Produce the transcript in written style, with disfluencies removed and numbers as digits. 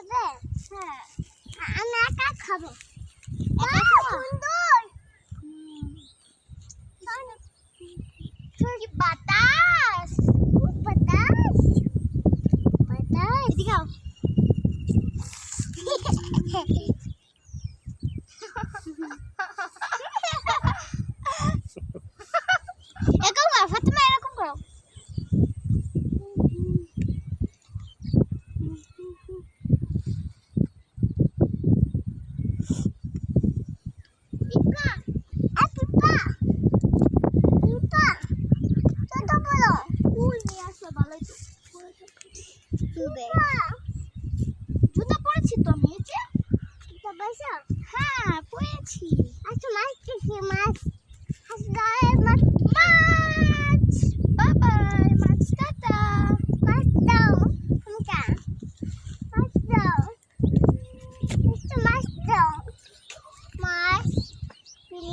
হ্যাঁ আমি একা খাবো। সুন্দর কি বাতাস খুব বাতাস বাতাস। এদিকে আও। এরকম করো ফাতেমা, এরকম করো। পিপা পিপা পিপা ছোট বড় ফুল নিয়ে আসো, ভালোই তো। তুবে জুতা পরেছি তো আমি, এই যে। এটা বসো। হ্যাঁ পরেছি। আচ্ছা মাছ